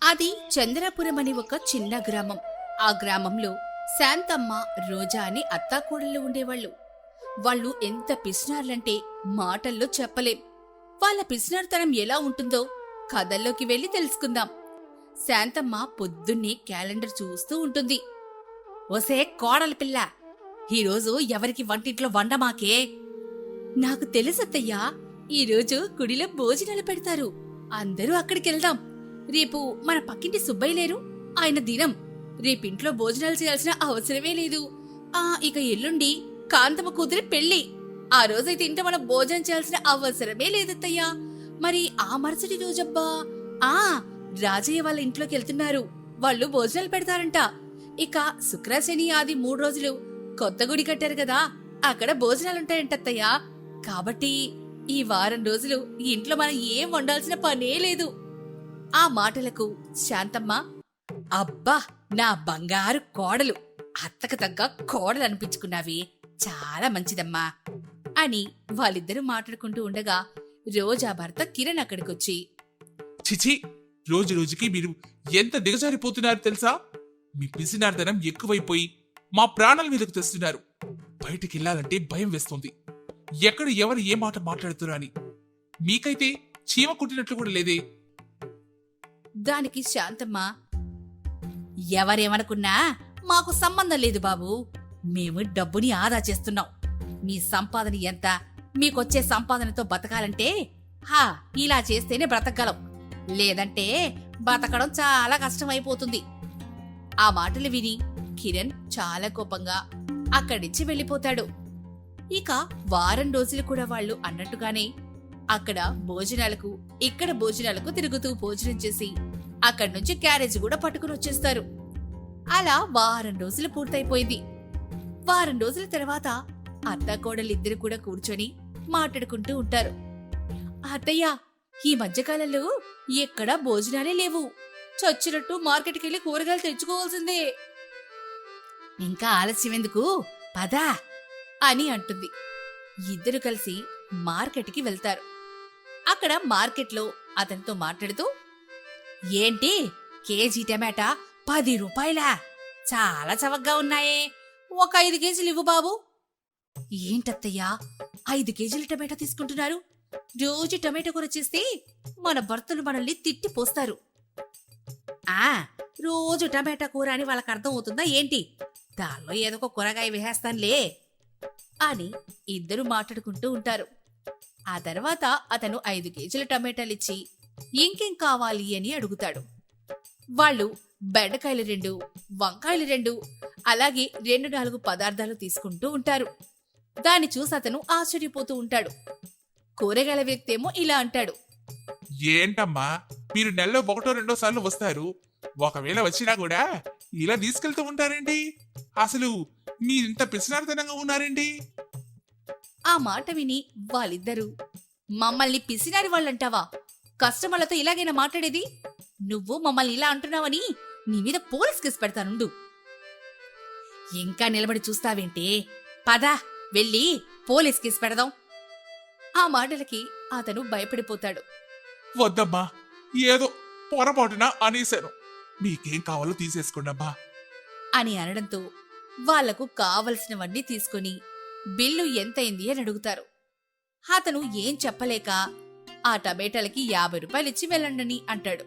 అది చంద్రపురం అని ఒక చిన్న గ్రామం. ఆ గ్రామంలో శాంతమ్మ, రోజా అని అత్తాకోడళ్ళు ఉండేవాళ్ళు. వాళ్ళు ఎంత పిసినార్లంటే మాటల్లో చెప్పలేం. వాళ్ళ పిసినార్తనం ఎలా ఉంటుందో కథల్లోకి వెళ్లి తెలుసుకుందాం. శాంతమ్మ పొద్దున్నే క్యాలెండర్ చూస్తూ ఉంటుంది. ఒసే కోడలి పిల్ల, ఈరోజు ఎవరికి వంటింట్లో వండమాకే. నాకు తెలుసత్తయ్యా, ఈరోజు గుడిలో భోజనాలు పెడతారు. అందరూ అక్కడికెళ్దాం. రేపు మన పక్కింటి సుబ్బయ్య లేరు, ఆయన దినం. రేపింట్లో భోజనాలు చేయాల్సిన అవసరమే లేదు. ఇక ఎల్లుండి కాంతమ్మ కూతురి పెళ్లి. ఆ రోజైతే ఇంట మనం భోజనం చేయాల్సిన అవసరమే లేదత్తయ్యా. మరి ఆ మరుసటి రోజబ్బా రాజయ్య వాళ్ళ ఇంట్లోకి వెళ్తున్నారు. వాళ్ళు భోజనాలు పెడతారంట. ఇక శుక్ర, శని, ఆది 3 రోజులు కొత్త గుడి కట్టారు కదా, అక్కడ భోజనాలుంటాయంటత్తయ్యా. కాబట్టి ఈ వారం రోజులు ఈ ఇంట్లో మనం ఏం వండాల్సిన పనే లేదు. ఆ మాటలకు శాంతమ్మ, అబ్బా నా బంగారు కోడలు, అత్తకు తగ్గ కోడలు అనిపించుకున్నావి, చాలా మంచిదమ్మా అని వాళ్ళిద్దరూ మాట్లాడుకుంటూ ఉండగా రోజా భర్త కిరణ్ అక్కడికొచ్చి, చిచి, రోజు రోజుకి మీరు ఎంత దిగజారిపోతున్నారు తెలుసా? మీ పిసినార్దనం ఎక్కువైపోయి మా ప్రాణాల మీదకు తెస్తున్నారు. బయటికెళ్లాలంటే భయం వేస్తుంది. ఎక్కడ ఎవరు ఏ మాట మాట్లాడుతున్నా అని. మీకైతే చీమ కుట్టినట్లు కూడా లేదే. దానికి శాంతమ్మ, ఎవరేమనుకున్నా మాకు సంబంధం లేదు బాబు. మేము డబ్బుని ఆదా చేస్తున్నాం. మీ సంపాదన ఎంత? మీకొచ్చే సంపాదనతో బతకాలంటే ఇలా చేస్తేనే బ్రతకగలం, లేదంటే బతకడం చాలా కష్టమైపోతుంది. ఆ మాటలు విని కిరణ్ చాలా కోపంగా అక్కడి నుంచి వెళ్లిపోతాడు. ఇక వారం రోజులు కూడా వాళ్ళు అన్నట్టుగానే అక్కడ భోజనాలకు, ఇక్కడ భోజనాలకు తిరుగుతూ భోజనం చేసి అక్కడి నుంచి క్యారేజ్ కూడా పట్టుకుని వచ్చేస్తారు. అలా వారం రోజులు పూర్తయిపోయింది. వారం రోజుల తర్వాత అత్తాకోడలిద్దరు కూడా కూర్చొని మాట్లాడుకుంటూ ఉంటారు. అత్తయ్య, ఈ మధ్యకాలంలో ఎక్కడా భోజనాలే లేవు. చచ్చినట్టు మార్కెట్కెళ్ళి కూరగాయలు తెచ్చుకోవాల్సిందే. ఇంకా ఆలస్యం ఎందుకు, పదా అని అంటుంది. ఇద్దరు కలిసి మార్కెట్కి వెళ్తారు. అక్కడ మార్కెట్లో అతనితో మాట్లాడుతూ, ఏంటి కేజీ టమాటా 10 రూపాయలా? చాలా చవకగా ఉన్నాయే, ఒక 5 కేజీలు ఇవ్వు బాబు. ఏంటత్తయ్యా 5 కేజీల టమాటా తీసుకుంటున్నారు? రోజు టమాటా కూర చేస్తే మన భర్తలు మనల్ని తిట్టిపోస్తారు. రోజు టమాటా కూర అని వాళ్ళకి అర్థం అవుతుందా ఏంటి? దానిలో ఏదో ఒక కూరగాయ వేసేస్తానులే అని ఇద్దరు మాట్లాడుకుంటూ ఉంటారు. ఆ తర్వాత అతను 5 కేజీల టమాటాలిచ్చి ఇంకేం కావాలి అని అడుగుతాడు. వాళ్ళు బెండకాయలు 2, వంకాయలు 2, అలాగే 2-4 పదార్థాలు తీసుకుంటూ ఉంటారు. దాన్ని చూసి అతను ఆశ్చర్యపోతూ ఉంటాడు. కూరగాయల వ్యక్తేమో ఇలా అంటాడు, ఏంటమ్మా, మీరు నెలలో 1-2 సార్లు వస్తారు. ఒకవేళ వచ్చినా కూడా ఇలా తీసుకెళ్తూ ఉంటారేంటి? అసలు మీరింత పిసినార్తనంగా ఉన్నారేంటి? ఆ మాట విని వాళ్ళిద్దరూ, మమ్మల్ని పిసినారి వాళ్ళంటావా? కస్టమర్లతో ఇలాగైనా మాట్లాడేది? నువ్వు మమ్మల్ని ఇలా అంటున్నావని నీ మీద పోలీస్ కేసు పెడతానుండు. ఇంకా నిలబడి చూస్తావేంటే? పదా వెళ్ళి పోలీస్ కేసు పెడదాం. ఆ మాటలకి అతను భయపడిపోతాడు. వద్దమ్మా, ఏదో పొరపాటున అనేశాను. మీకేం కావాలో తీసేసుకోండమ్మా అని అనడంతో వాళ్లకు కావలసినవన్నీ తీసుకుని బిల్లు ఎంతైంది అని అడుగుతారు. అతను ఏం చెప్పలేక ఆ టమేటాలకి 50 రూపాయలిచ్చి వెళ్ళండని అంటాడు.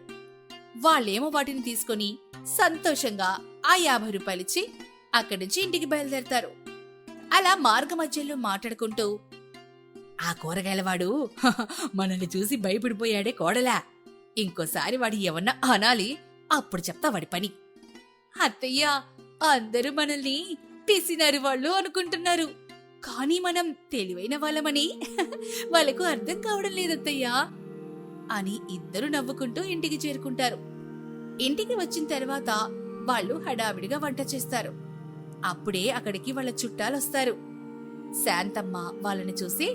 వాళ్ళేమో వాటిని తీసుకుని సంతోషంగా ఆ 50 రూపాయలిచ్చి అక్కడి నుంచి ఇంటికి బయలుదేరతారు. అలా మార్గ మధ్యలో మాట్లాడుకుంటూ, ఆ కూరగాయలవాడు మనల్ని చూసి భయపడిపోయాడే కోడలా, ఇంకోసారి వాడు ఏమన్నా అనాలి, అప్పుడు చెప్తా వాడి పని. అత్తయ్యా, అందరూ మనల్ని పిసినారి వాళ్ళు అనుకుంటున్నారు, కానీ మనం తెలివైన వాళ్ళమని వాళ్ళకు అర్థం కావడం లేదత్తయ్యా అని ఇద్దరు నవ్వుకుంటూ ఇంటికి చేరుకుంటారు. ఇంటికి వచ్చిన తర్వాత వాళ్ళు హడావిడిగా వంట చేస్తారు. అప్పుడే అక్కడికి వాళ్ళ చుట్టాలొస్తారు. శాంతమ్మ వాళ్ళని చూసి,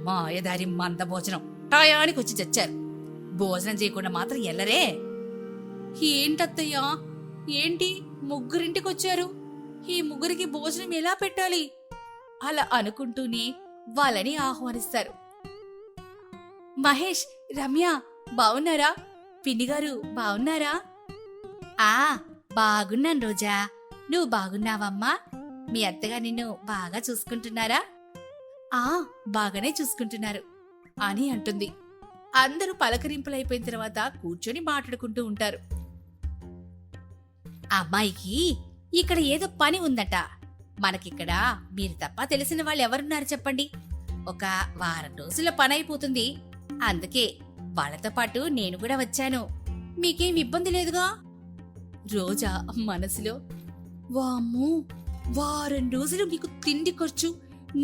మాయదారి మంద భోజనం, టయానికి వచ్చి చచ్చారు. భోజనం చేయకుండా మాత్రం ఎల్లరే. ఏంటత్తయ్యా, ఏంటి ముగ్గురింటికొచ్చారు? ఈ ముగ్గురికి భోజనం ఎలా పెట్టాలి? అలా అనుకుంటూనే వాళ్ళని ఆహ్వానిస్తారు. మహేష్, రమ్య బావున్నారా? పిన్నిగారు బాగున్నారా? ఆ బాగున్నాను రోజా. నువ్వు బాగున్నావమ్మా? మీ అత్తగా నిన్ను బాగా చూసుకుంటున్నారా? ఆ బాగానే చూసుకుంటున్నారు అని అంటుంది. అందరూ పలకరింపులైపోయిన తర్వాత కూర్చొని మాట్లాడుకుంటూ ఉంటారు. అమ్మాయికి ఇక్కడ ఏదో పని ఉందట. మనకిక్కడ మీరు తప్ప తెలిసిన వాళ్ళు ఎవరున్నారు చెప్పండి? ఒక వారం రోజుల పని అయిపోతుంది. అందుకే వాళ్ళతో పాటు నేను కూడా వచ్చాను. మీకేం ఇబ్బంది లేదుగా? రోజా మనసులో, వామ్మో, వారం రోజులు మీకు తిండి ఖర్చు,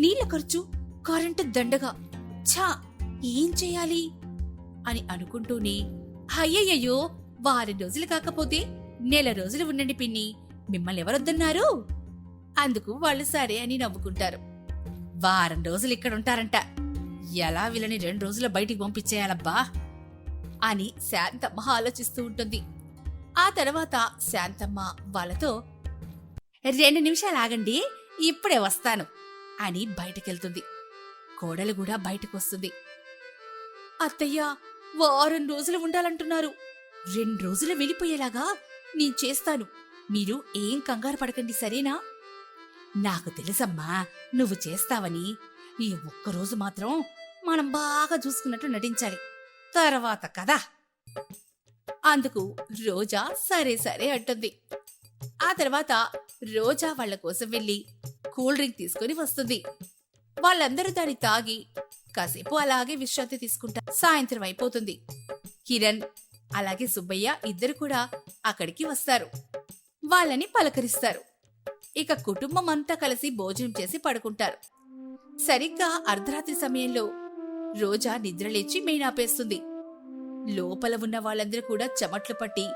నీళ్ల ఖర్చు, కరెంటు దండగా, ఛా ఏం చెయ్యాలి అని అనుకుంటూనే, అయ్యయ్యో వారం రోజులు కాకపోతే నెల రోజులు ఉండండి పిన్ని, మిమ్మల్ని ఎవరొద్దన్నారు? అందుకు వాళ్ళు సరే అని నవ్వుకుంటారు. వారం రోజులు ఇక్కడ ఉంటారంట, ఎలా వీళ్ళని 2 రోజులు బయటికి పంపించేయాలబ్బా అని శాంతమ్మ ఆలోచిస్తూ ఉంటుంది. ఆ తర్వాత శాంతమ్మ వాళ్ళతో 2 నిమిషాలు ఆగండి, ఇప్పుడే వస్తాను అని బయటకెళ్తుంది. కోడలు కూడా బయటకొస్తుంది. అత్తయ్య వారం రోజులు ఉండాలంటున్నారు. 2 రోజులు వెళ్ళిపోయేలాగా నేను చేస్తాను. మీరు ఏం కంగారు పడకండి, సరేనా? నాకు తెలుసమ్మా నువ్వు చేస్తావని. ఈ ఒక్కరోజు మాత్రం మనం బాగా చూసుకున్నట్టు నటించాలి, తర్వాత కదా. అందుకు రోజా సరే సరే అంటుంది. ఆ తర్వాత రోజా వాళ్ల కోసం వెళ్లి కూల్ డ్రింక్ తీసుకుని వస్తుంది. వాళ్ళందరూ దాన్ని తాగి కాసేపు అలాగే విశ్రాంతి తీసుకుంటారు. సాయంత్రం అయిపోతుంది. కిరణ్ అలాగే సుబ్బయ్య ఇద్దరు కూడా అక్కడికి వస్తారు. వాళ్ళని పలకరిస్తారు. ఇక కుటుంబం అంతా కలిసి భోజనం చేసి పడుకుంటారు. సరిగ్గా అర్ధరాత్రి సమయంలో రోజా నిద్రలేచి మేనాపేస్తుంది. లోపల ఉన్న వాళ్ళందరూ కూడా చెమట్లు పట్టి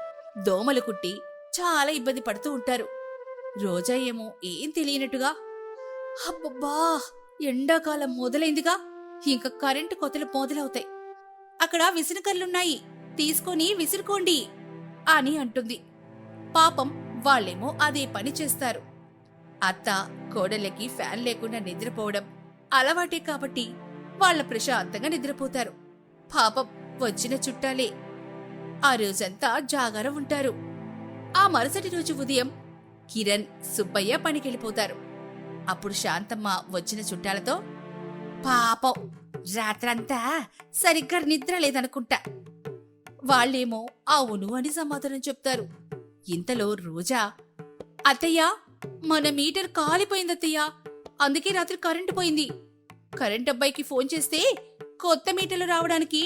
దోమలు కుట్టి చాలా ఇబ్బంది పడుతూ ఉంటారు. రోజా ఏమో ఏం తెలియనట్టుగా, అబ్బబ్బా ఎండాకాలం మొదలైందిగా, ఇంక కరెంటు కొతలు మొదలవుతాయి, అక్కడ విసురుకర్లున్నాయి, తీసుకొని విసురుకోండి అని అంటుంది. పాపం వాళ్ళేమో అదే పని చేస్తారు. అత్త కోడళ్ళకి ఫ్యాన్ లేకుండా నిద్రపోవడం అలవాటే కాబట్టి వాళ్ళ ప్రశాంతంగా నిద్రపోతారు. పాపం వచ్చిన చుట్టాలే ఆ రోజంతా జాగారం ఉంటారు. ఆ మరుసటి రోజు ఉదయం కిరణ్ సుబ్బయ్య పనికెళ్ళిపోతారు. అప్పుడు శాంతమ్మ వచ్చిన చుట్టాలతో, పాపం రాత్రంతా సరిగ్గా నిద్ర లేదనుకుంటా. వాళ్ళేమో అవును అని సమాధానం చెప్తారు. ఇంతలో రోజా, అత్తయ్య మన మీటర్ కాలిపోయిందత్తయ్య, అందుకే రాత్రి కరెంటు పోయింది. కరెంట్ అబ్బాయికి ఫోన్ చేస్తే కొత్త మీటర్లు రావడానికి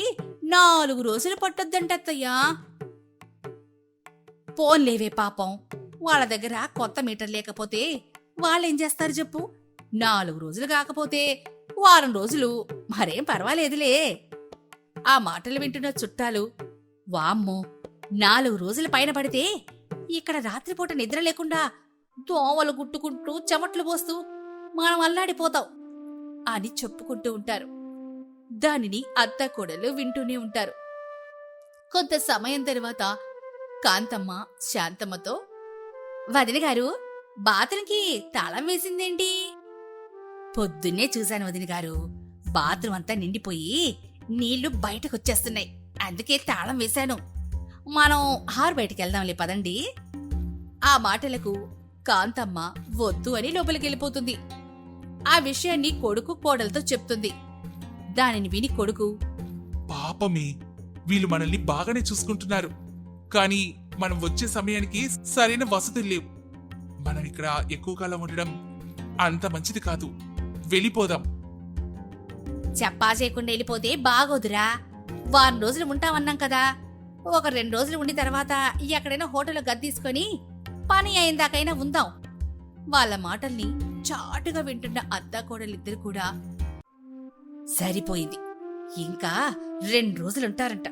4 రోజులు పట్టొద్దంట అత్తయ్యా. పోన్లేవే పాపం, వాళ్ళ దగ్గర కొత్త మీటర్ లేకపోతే వాళ్ళేం చేస్తారు చెప్పు? 4 రోజులు కాకపోతే వారం రోజులు, మరేం పర్వాలేదులే. ఆ మాటలు వింటున్న చుట్టాలు, వామ్మో 4 రోజుల పైన పడితే ఇక్కడ రాత్రిపూట నిద్ర లేకుండా దోమలు గుట్టుకుంటూ చెమట్లు పోస్తూ మనం అల్లాడిపోతాం అని చెప్పుకుంటూ ఉంటారు. దానిని అత్త కోడలు వింటూనే ఉంటారు. కొంత సమయం తర్వాత కాంతమ్మ శాంతమ్మతో, వదిన గారు బాత్రూంకి తాళం వేసిందేంటి? పొద్దున్నే చూశాను వదిన గారు, బాత్రూం అంతా నిండిపోయి నీళ్లు బయటకొచ్చేస్తున్నాయి, అందుకే తాళం వేశాను. మనం బయటికి వెళ్దాంలే పదండి. ఆ మాటలకు కాంతమ్మ వద్దు అని లోపలికెళ్ళిపోతుంది. ఆ విషయాన్ని కొడుకు కోడలతో చెప్తుంది. దానిని విని కొడుకు, పాపమే, వీళ్ళు మనల్ని బాగానే చూసుకుంటున్నారు, కానీ మనం వచ్చే సమయానికి సరైన వసతులు లేవు. మనం ఇక్కడ ఎక్కువ కాలం ఉండడం అంత మంచిది కాదు, వెళ్ళిపోదాం. చెప్పా చేయకుండా వెళ్ళిపోతే బాగోదురా. వారం రోజులు ఉంటామన్నాం కదా, ఒక 2 రోజులు ఉండి తర్వాత ఎక్కడైనా హోటల్లో గది తీసుకొని పని అయిందాకైనా ఉందాం. వాళ్ళ మాటల్ని చాటుగా వింటున్న అత్తా కోడలిద్దరు కూడా, సరిపోయింది, ఇంకా 2 రోజులుంటారంట,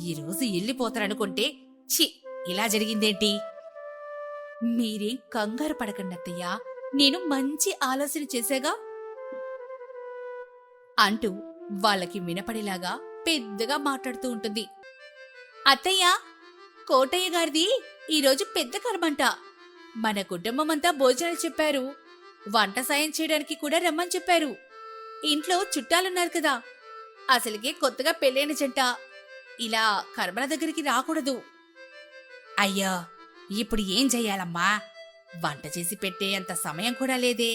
ఈ రోజు వెళ్ళిపోతారనుకుంటే ఛీ ఇలా జరిగిందేంటి? మీరేం కంగారు పడకండి అత్తయ్యా, నేను మంచి ఆలోచన చేశాగా అంటూ వాళ్ళకి వినపడేలాగా పెద్దగా మాట్లాడుతూ ఉంటుంది. అత్తయ్య, కోటయ్య గారిది ఈరోజు పెద్ద కర్మంట. మన కుటుంబమంతా భోజనాలు చెప్పారు, వంట సాయం చేయడానికి కూడా రమ్మని చెప్పారు. ఇంట్లో చుట్టాలున్నారు కదా, అసలుకే కొత్తగా పెళ్ళైన జంట, ఇలా కర్మల దగ్గరికి రాకూడదు. అయ్యో, ఇప్పుడు ఏం చెయ్యాలమ్మా? వంట చేసి పెట్టే అంత సమయం కూడా లేదే.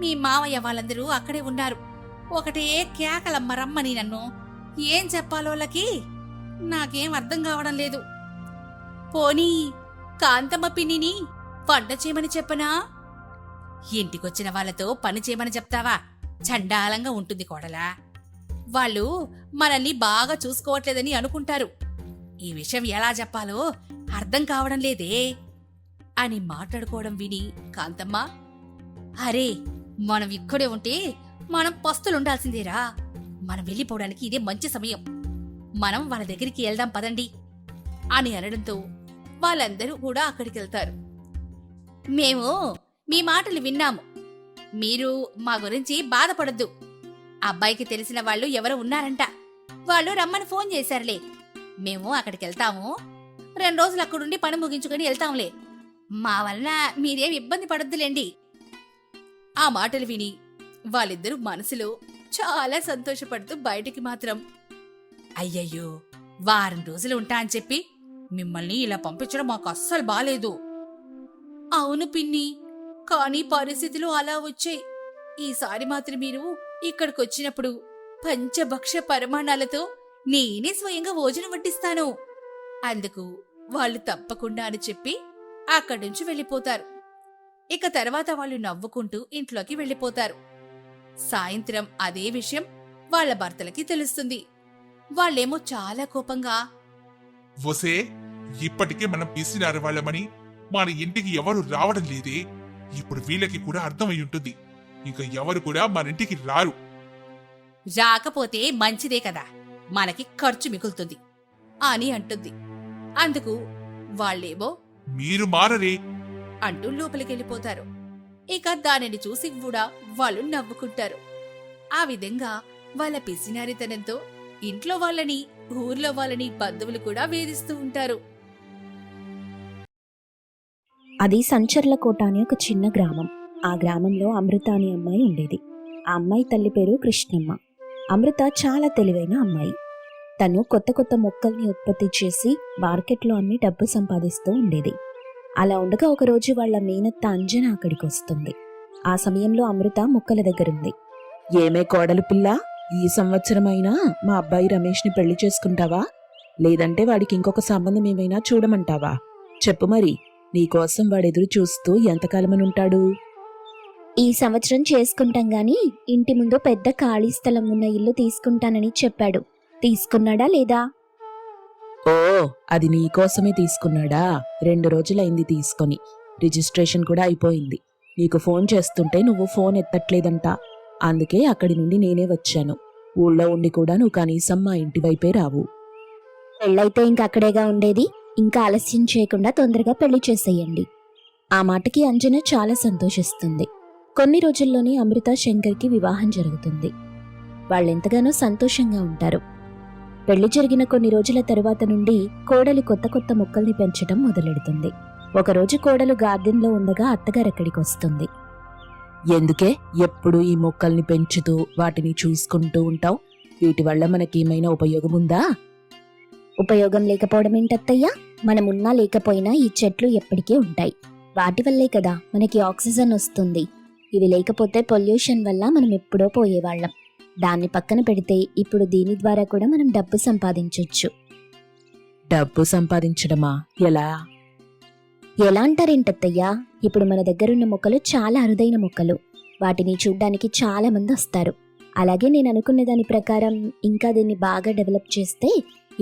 మీ మావయ్య వాళ్ళందరూ అక్కడే ఉన్నారు. ఒకటే కేకలమ్మ రమ్మని నన్ను. ఏం చెప్పాలోళ్ళకి నాకేం అర్థం కావడం లేదు. పోనీ కాంతమ్మ పిన్నిని వంట చేయమని చెప్పనా? ఇంటికొచ్చిన వాళ్ళతో పని చేయమని చెప్తావా? చండాలంగా ఉంటుంది కోడలా. వాళ్ళు మనల్ని బాగా చూసుకోవట్లేదని అనుకుంటారు. ఈ విషయం ఎలా చెప్పాలో అర్థం కావడం లేదే అని మాట్లాడుకోవడం విని కాంతమ్మ, అరే, మనం ఇక్కడే ఉంటే మనం పస్తులుండాల్సిందేరా. మనం వెళ్ళిపోవడానికి ఇదే మంచి సమయం. మనం వాళ్ళ దగ్గరికి వెళ్దాం పదండి అని అనడంతో వాళ్ళందరూ కూడా అక్కడికెళ్తారు. మేము మీ మాటలు విన్నాము. మీరు మా గురించి బాధపడొద్దు. అబ్బాయికి తెలిసిన వాళ్ళు ఎవరో ఉన్నారంట. వాళ్ళు రమ్మని ఫోన్ చేశారులే. మేము అక్కడికెళ్తాము. 2 రోజులు అక్కడుండి పని ముగించుకొని వెళ్తాంలే. మా వలన మీరేం ఇబ్బంది పడొద్దులేండి. ఆ మాటలు విని వాళ్ళిద్దరూ మనసులో చాలా సంతోషపడుతూ బయటికి మాత్రం, అయ్యయ్యో, వారం రోజులు ఉంటా అని చెప్పి మిమ్మల్ని ఇలా పంపించడం మాకు అస్సలు బాలేదు. అవును పిన్ని, కానీ పరిస్థితులు అలా వచ్చాయి. ఈసారి మాత్రం మీరు ఇక్కడికొచ్చినప్పుడు పంచభక్ష పరిమాణాలతో నేనే స్వయంగా భోజనం వడ్డిస్తాను. అందుకు వాళ్ళు తప్పకుండా అని చెప్పి అక్కడి నుంచి వెళ్ళిపోతారు. ఇక తర్వాత వాళ్ళు నవ్వుకుంటూ ఇంట్లోకి వెళ్ళిపోతారు. సాయంత్రం అదే విషయం వాళ్ళ భర్తలకి తెలుస్తుంది. వాళ్ళేమో చాలా కోపంగా, వసే, ఇప్పటికే మనం పిసినారు వాళ్ళమని మన ఇంటికి ఎవరు రావడం లేదే. ఇప్పుడు వీళ్ళకి కూడా అర్థమై ఉంటుంది. ఇంకా ఎవరు కూడా మన ఇంటికి రారు. రాకపోతే మంచిదే కదా, మనకి ఖర్చు మిగులుతుంది అని అంటుంది. అందుకు వాళ్ళేమో మీరు మారరే అంటూ లోపలికెళ్ళిపోతారు. ఇక దానిని చూసి కూడా వాళ్ళు నవ్వుకుంటారు. ఆ విధంగా వాళ్ళ పిసినారితనంతో ఇంట్లో వాళ్ళని, ఊర్లో వాళ్ళని బంధువులు కూడా వేధిస్తూ ఉంటారు. అది సంచర్లకోట అని ఒక చిన్న గ్రామం. ఆ గ్రామంలో అమృత అనే అమ్మాయి ఉండేది. ఆ అమ్మాయి తల్లి పేరు కృష్ణమ్మ. అమృత చాలా తెలివైన అమ్మాయి. తను కొత్త కొత్త మొక్కల్ని ఉత్పత్తి చేసి మార్కెట్లో అమ్మి డబ్బు సంపాదిస్తూ ఉండేది. అలా ఉండగా ఒకరోజు వాళ్ళ మేనత్త అంజన అక్కడికి వస్తుంది. ఆ సమయంలో అమృత మొక్కల దగ్గరుంది. ఏమే కోడలు పిల్ల, ఈ సంవత్సరమైనా మా అబ్బాయి రమేష్ని పెళ్లి చేసుకుంటావా? లేదంటే వాడికి ఇంకొక సంబంధం ఏమైనా చూడమంటావా? చెప్పు మరి, నీకోసం వాడెదురు చూస్తూ ఎంతకాలమని ఉంటాడు? ఈ సంవత్సరం చేసుకుంటాం గాని ఇంటి ముందు పెద్ద ఖాళీ స్థలం ఉన్న ఇల్లు తీసుకుంటానని చెప్పాడు. తీసుకున్నాడా లేదా? ఓ, అది నీకోసమే తీసుకున్నాడా? 2 రోజులైంది తీసుకొని. రిజిస్ట్రేషన్ కూడా అయిపోయింది. నీకు ఫోన్ చేస్తుంటే నువ్వు ఫోన్ ఎత్తట్లేదంట. అందుకే అక్కడి నుండి నేనే వచ్చాను. ఊళ్ళో ఉండి కూడా నువ్వు కనీసం మా ఇంటి వైపే రావు. పెళ్ళైతే ఇంక అక్కడేగా ఉండేది. ఇంకా ఆలస్యం చేయకుండా తొందరగా పెళ్లి చేసేయండి. ఆ మాటకి అంజన చాలా సంతోషిస్తుంది. కొన్ని రోజుల్లోనే అమృత శంకర్కి వివాహం జరుగుతుంది. వాళ్ళెంతగానో సంతోషంగా ఉంటారు. పెళ్లి జరిగిన కొన్ని రోజుల తరువాత నుండి కోడలు కొత్త కొత్త మొక్కల్ని పెంచడం మొదలెడుతుంది. ఒకరోజు కోడలు గార్డెన్లో ఉండగా అత్తగారు అక్కడికి వస్తుంది. ఎందుకే ఎప్పుడు ఈ మొక్కల్ని పెంచుతూ వాటిని చూసుకుంటూ ఉంటావు? వీటి వల్ల మనకేమైనా ఉపయోగముందా? ఉపయోగం లేకపోవడం ఏంటత్తయ్యా? మనమున్నా లేకపోయినా ఈ చెట్లు ఎప్పటికీ ఉంటాయి. వాటి వల్లే కదా మనకి ఆక్సిజన్ వస్తుంది. ఇవి లేకపోతే పొల్యూషన్ వల్ల మనం ఎప్పుడో పోయేవాళ్ళం. దాన్ని పక్కన పెడితే ఇప్పుడు దీని ద్వారా కూడా మనం డబ్బు సంపాదించొచ్చు. డబ్బు సంపాదించడమా? ఎలా? ఎలా అంటారేంటత్తయ్యా? ఇప్పుడు మన దగ్గరున్న మొక్కలు చాలా అరుదైన మొక్కలు. వాటిని చూడ్డానికి చాలా మంది వస్తారు. అలాగే నేను అనుకున్న దాని ప్రకారం ఇంకా దీన్ని బాగా డెవలప్ చేస్తే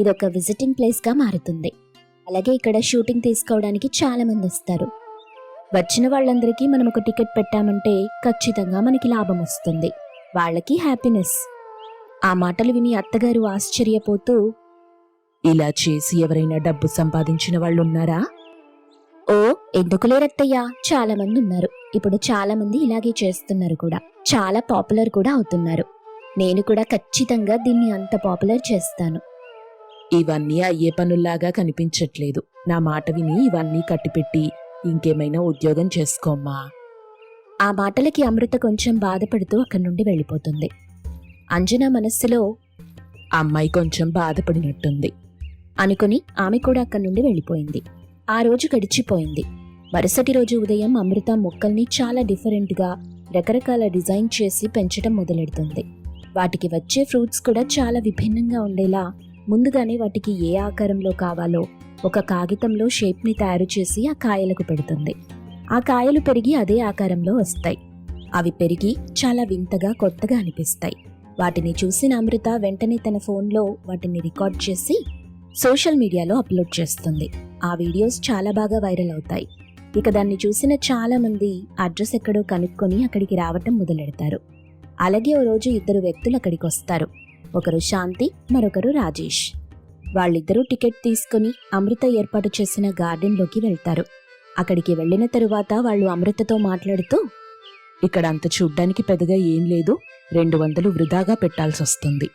ఇదొక విజిటింగ్ ప్లేస్గా మారుతుంది. అలాగే ఇక్కడ షూటింగ్ తీసుకోవడానికి చాలా మంది వస్తారు. వచ్చిన వాళ్ళందరికీ మనం ఒక టికెట్ పెట్టామంటే ఖచ్చితంగా మనకి లాభం వస్తుంది. వాళ్ళకి హ్యాపీనెస్. ఆ మాటలు విని అత్తగారు ఆశ్చర్యపోతూ, ఇలా చేసి ఎవరైనా డబ్బు సంపాదించిన వాళ్ళున్నారా? ఓ, ఎందుకు లేరత్తయ్యా, చాలా మంది ఉన్నారు. ఇప్పుడు చాలా మంది ఇలాగే చేస్తున్నారు కూడా. చాలా పాపులర్ కూడా అవుతున్నారు. నేను కూడా ఖచ్చితంగా దీన్ని అంత పాపులర్ చేస్తాను. ఇవన్నీ అయ్యే పనుల్లాగా కనిపించట్లేదు. నా మాట విని ఇవన్నీ కట్టిపెట్టి ఇంకేమైనా ఉద్యోగం చేసుకోమ్మా. ఆ మాటలకి అమృత కొంచెం బాధపడుతూ అక్కడి నుండి వెళ్ళిపోతుంది. అంజన మనస్సులో, ఆ అమ్మాయి కొంచెం బాధపడినట్టుంది. అనుకుని ఆమె కూడా అక్కడి నుండి వెళ్ళిపోయింది. ఆ రోజు గడిచిపోయింది. మరుసటి రోజు ఉదయం అమృత మొక్కల్ని చాలా డిఫరెంట్గా రకరకాల డిజైన్ చేసి పెంచడం మొదలెడుతుంది. వాటికి వచ్చే ఫ్రూట్స్ కూడా చాలా విభిన్నంగా ఉండేలా ముందుగానే వాటికి ఏ ఆకారంలో కావాలో ఒక కాగితంలో షేప్ని తయారు చేసి ఆ కాయలకు పెడుతుంది. ఆ కాయలు పెరిగి అదే ఆకారంలో వస్తాయి. అవి పెరిగి చాలా వింతగా కొత్తగా అనిపిస్తాయి. వాటిని చూసిన అమృత వెంటనే తన ఫోన్లో వాటిని రికార్డ్ చేసి సోషల్ మీడియాలో అప్లోడ్ చేస్తుంది. ఆ వీడియోస్ చాలా బాగా వైరల్ అవుతాయి. ఇక దాన్ని చూసిన చాలా మంది అడ్రస్ ఎక్కడో కనుక్కొని అక్కడికి రావటం మొదలెడతారు. అలాగే ఓ రోజు ఇద్దరు వ్యక్తులు అక్కడికి వస్తారు. ఒకరు శాంతి, మరొకరు రాజేష్. వాళ్ళిద్దరూ టికెట్ తీసుకుని అమృత ఏర్పాటు చేసిన గార్డెన్లోకి వెళ్తారు. అక్కడికి వెళ్ళిన తరువాత వాళ్ళు అమృతతో మాట్లాడుతూ, ఇక్కడ అంత చూడ్డానికి పెద్దగా ఏం లేదు, 200 వృధాగా పెట్టాల్సొస్తుంది.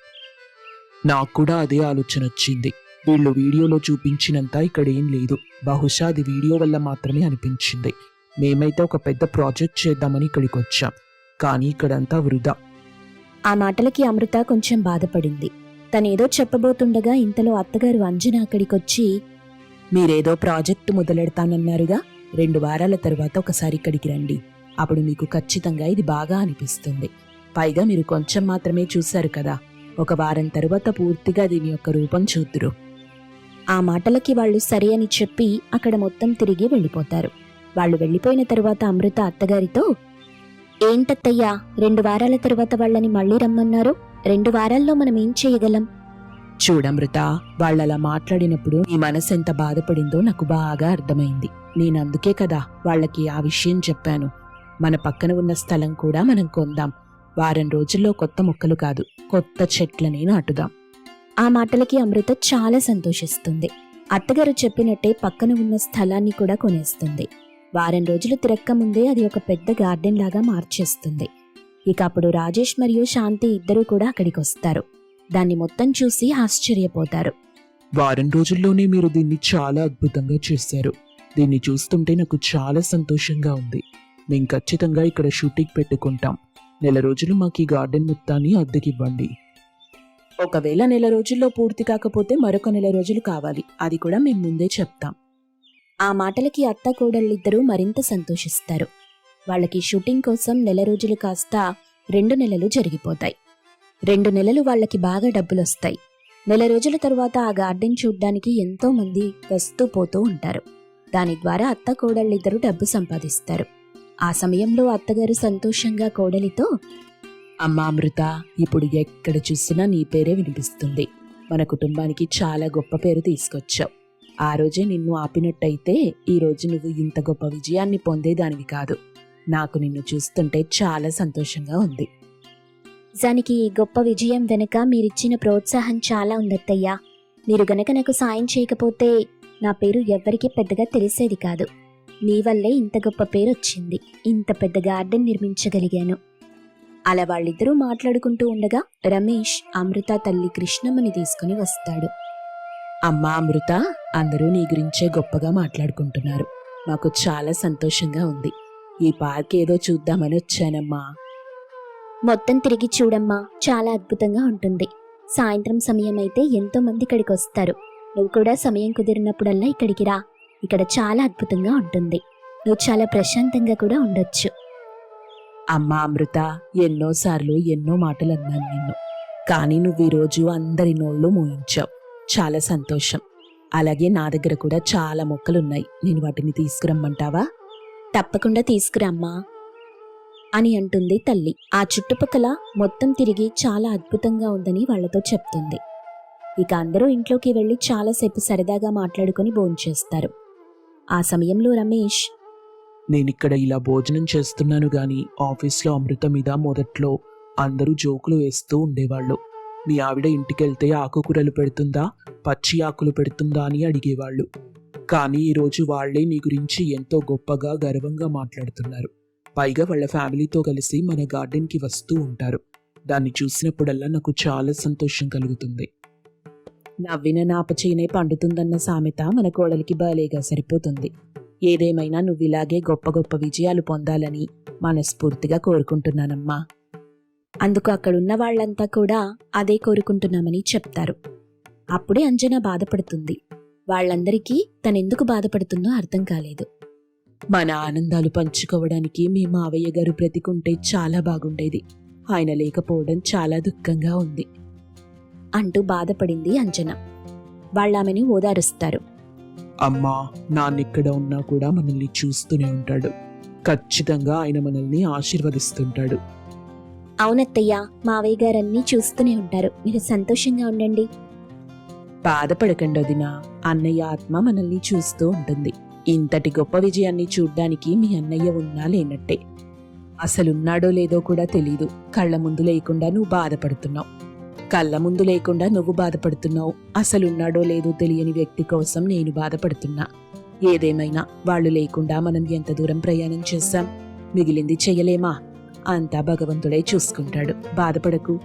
నాకు కూడా అదే ఆలోచన వచ్చింది. వీళ్ళు వీడియోలో చూపించినంత ఇక్కడ ఏం లేదు. బహుశా అది వీడియో వల్ల మాత్రమే అనిపించింది. మేమైతే ఒక పెద్ద ప్రాజెక్ట్ చేద్దామని ఇక్కడికి వచ్చాం, కానీ ఇక్కడంతా వృధా. ఆ మాటలకి అమృత కొంచెం బాధపడింది. తనేదో చెప్పబోతుండగా ఇంతలో అత్తగారు అంజన అక్కడికొచ్చి, మీరేదో ప్రాజెక్టు మొదలెడతానన్నారుగా, 2 వారాల తర్వాత ఒకసారి ఇక్కడికి రండి. అప్పుడు మీకు ఖచ్చితంగా ఇది బాగా అనిపిస్తుంది. పైగా మీరు కొంచెం మాత్రమే చూశారు కదా, 1 వారం తరువాత పూర్తిగా దీని యొక్క రూపం చూద్దురు. ఆ మాటలకి వాళ్ళు సరే అని చెప్పి అక్కడ మొత్తం తిరిగి వెళ్ళిపోతారు. వాళ్ళు వెళ్ళిపోయిన తరువాత అమృత అత్తగారితో, ఏంటత్తయ్యా 2 వారాల తరువాత వాళ్ళని మళ్ళీ రమ్మన్నారు? 2 వారాల్లో మనం ఏం చేయగలం? చూడమృత, వాళ్ళలా మాట్లాడినప్పుడు నీ మనసు ఎంత బాధపడిందో నాకు బాగా అర్థమైంది. నేనందుకే కదా వాళ్ళకి ఆ విషయం చెప్పాను. మన పక్కన ఉన్న స్థలం కూడా మనం కొందాం. వారం రోజుల్లో కొత్త మొక్కలు కాదు, కొత్త చెట్లని నాటుదాం. ఆ మాటలకి అమృత చాలా సంతోషిస్తుంది. అత్తగారు చెప్పినట్టే పక్కన ఉన్న స్థలాన్ని కూడా కొనేస్తుంది. వారం రోజులు తిరక్క ముందే అది ఒక పెద్ద గార్డెన్ లాగా మార్చేస్తుంది. ఇక అప్పుడు రాజేష్ మరియు శాంతి ఇద్దరూ కూడా అక్కడికి వస్తారు. దాన్ని మొత్తం చూసి ఆశ్చర్యపోతారు. వారం రోజుల్లోనే మీరు దీన్ని చాలా అద్భుతంగా చేశారు. దీన్ని చూస్తుంటే నాకు చాలా సంతోషంగా ఉంది. మేము ఖచ్చితంగా ఇక్కడ షూటింగ్ పెట్టుకుంటాం. 1 రోజులు మాకు ఈ గార్డెన్ మొత్తాన్ని అద్దెకివ్వండి. ఒకవేళ 1 రోజుల్లో పూర్తి కాకపోతే మరొక 1 రోజులు కావాలి. అది కూడా మేము ముందే చెప్తాం. ఆ మాటలకి అత్త కోడళ్ళిద్దరూ మరింత సంతోషిస్తారు. వాళ్ళకి షూటింగ్ కోసం 1 రోజులు కాస్త 2 నెలలు జరిగిపోతాయి. 2 నెలలు వాళ్ళకి బాగా డబ్బులొస్తాయి. 1 రోజుల తరువాత ఆ గార్డెన్ చూడ్డానికి ఎంతో మంది వస్తూ పోతూ ఉంటారు. దాని ద్వారా అత్త కోడళ్ళిద్దరూ డబ్బు సంపాదిస్తారు. ఆ సమయంలో అత్తగారు సంతోషంగా కోడలితో, అమ్మా అమృత, ఇప్పుడు ఎక్కడ చూసినా నీ పేరే వినిపిస్తుంది. మన కుటుంబానికి చాలా గొప్ప పేరు తీసుకొచ్చావు. ఆ రోజే నిన్ను ఆపినట్టయితే ఈ రోజు నువ్వు ఇంత గొప్ప విజయాన్ని పొందేదానివి కాదు. నాకు నిన్ను చూస్తుంటే చాలా సంతోషంగా ఉంది. నిజానికి ఈ గొప్ప విజయం వెనుక మీరిచ్చిన ప్రోత్సాహం చాలా ఉందత్తయ్యా. మీరు గనక నాకు సాయం చేయకపోతే నా పేరు ఎవ్వరికీ పెద్దగా తెలిసేది కాదు. నీ వల్లే ఇంత గొప్ప పేరు వచ్చింది. ఇంత పెద్ద గార్డెన్ నిర్మించగలిగాను. అలా వాళ్ళిద్దరూ మాట్లాడుకుంటూ ఉండగా రమేష్ అమృత తల్లి కృష్ణమ్మని తీసుకుని వస్తాడు. అమ్మా అమృత, అందరూ నీ గురించే గొప్పగా మాట్లాడుకుంటున్నారు. మాకు చాలా సంతోషంగా ఉంది. ఈ పార్క్ ఏదో చూద్దామని వచ్చానమ్మా. మొత్తం తిరిగి చూడమ్మా, చాలా అద్భుతంగా ఉంటుంది. సాయంత్రం సమయం అయితే ఎంతో మంది ఇక్కడికి వస్తారు. నువ్వు కూడా సమయం కుదిరినప్పుడల్లా ఇక్కడికి రా. ఇక్కడ చాలా అద్భుతంగా ఉంటుంది. నువ్వు చాలా ప్రశాంతంగా కూడా ఉండొచ్చు. అమ్మా అమృత, ఎన్నోసార్లు ఎన్నో మాటలు అన్నాను నిన్ను, కానీ నువ్వు ఈరోజు అందరి నోళ్ళు మోయించావు. చాలా సంతోషం. అలాగే నా దగ్గర కూడా చాలా మొక్కలున్నాయి. నేను వాటిని తీసుకురమ్మంటావా? తప్పకుండా తీసుకురామ్మా అని అంటుంది తల్లి. ఆ చుట్టుపక్కల మొత్తం తిరిగి చాలా అద్భుతంగా ఉందని వాళ్లతో చెప్తుంది. ఇక అందరూ ఇంట్లోకి వెళ్లి చాలాసేపు సరదాగా మాట్లాడుకుని భోంచేస్తారు. ఆ సమయంలో రమేష్, నేనిక్కడ ఇలా భోజనం చేస్తున్నాను గాని ఆఫీస్లో అమృత మీద మొదట్లో అందరూ జోకులు వేస్తూ ఉండేవాళ్ళు. మీ ఆవిడ ఇంటికెళ్తే ఆకుకూరలు పెడుతుందా, పచ్చి ఆకులు పెడుతుందా అని అడిగేవాళ్ళు. కానీ ఈరోజు వాళ్లే నీ గురించి ఎంతో గొప్పగా గర్వంగా మాట్లాడుతున్నారు. పైగా వాళ్ళ ఫ్యామిలీతో కలిసి మన గార్డెన్కి వస్తూ ఉంటారు. దాన్ని చూసినప్పుడల్లా నాకు చాలా సంతోషం కలుగుతుంది. నవ్విన నాపచేనే పండుతుందన్న సామెత మన కోడలికి బాలేగా సరిపోతుంది. ఏదేమైనా నువ్వు ఇలాగే గొప్ప గొప్ప విజయాలు పొందాలని మనస్ఫూర్తిగా కోరుకుంటున్నానమ్మా. అందుకు అక్కడున్న వాళ్ళంతా కూడా అదే కోరుకుంటున్నామని చెప్తారు. అప్పుడే అంజన బాధపడుతుంది. వాళ్ళందరికీ తనెందుకు బాధపడుతుందో అర్థం కాలేదు. మన ఆనందాలు పంచుకోవడానికి మీ మావయ్య గారు బ్రతికుంటే చాలా బాగుండేది. ఆయన లేకపోవడం చాలా దుఃఖంగా ఉంది అంటూ బాధపడింది అంజన. వాళ్ళామెని ఓదారుస్తారు. అమ్మా, నాన్నిక్కడ ఉన్నా కూడా మనల్ని చూస్తూనే ఉంటాడు. ఖచ్చితంగా ఆయన మనల్ని ఆశీర్వదిస్తుంటాడు. అవునత్తయ్య, మావయ్య గారన్నీ చూస్తూనే ఉంటారు. మీరు సంతోషంగా ఉండండి. బాధపడకండి వదినా, అన్నయ్య ఆత్మ మనల్ని చూస్తూ ఉంటుంది. ఇంతటి గొప్ప విజయాన్ని చూడ్డానికి మీ అన్నయ్య ఉన్నా లేనట్టే. అసలున్నాడో లేదో కూడా తెలీదు. కళ్ళ ముందు లేకుండా నువ్వు బాధపడుతున్నావు. కళ్ళ ముందు లేకుండా నువ్వు బాధపడుతున్నావు. అసలున్నాడో లేదో తెలియని వ్యక్తి కోసం నేను బాధపడుతున్నా. ఏదేమైనా వాళ్ళు లేకుండా మనం ఎంత దూరం ప్రయాణం చేశాం. మిగిలింది చెయ్యలేమా? అంతా భగవంతుడే చూసుకుంటాడు. బాధపడకు.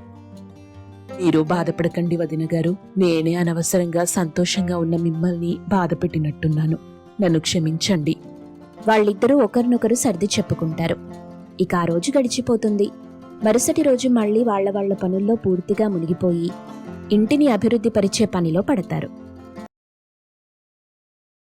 మీరు బాధపడకండి వదిన గారు. నేనే అనవసరంగా సంతోషంగా ఉన్న మిమ్మల్ని బాధ పెట్టినట్టున్నాను. నన్ను క్షమించండి. వాళ్ళిద్దరూ ఒకరినొకరు సర్ది చెప్పుకుంటారు. ఇక ఆ రోజు గడిచిపోతుంది. మరుసటి రోజు మళ్ళీ వాళ్ళ పనుల్లో పూర్తిగా మునిగిపోయి ఇంటిని అభివృద్ధి పరిచే పనిలో పడతారు.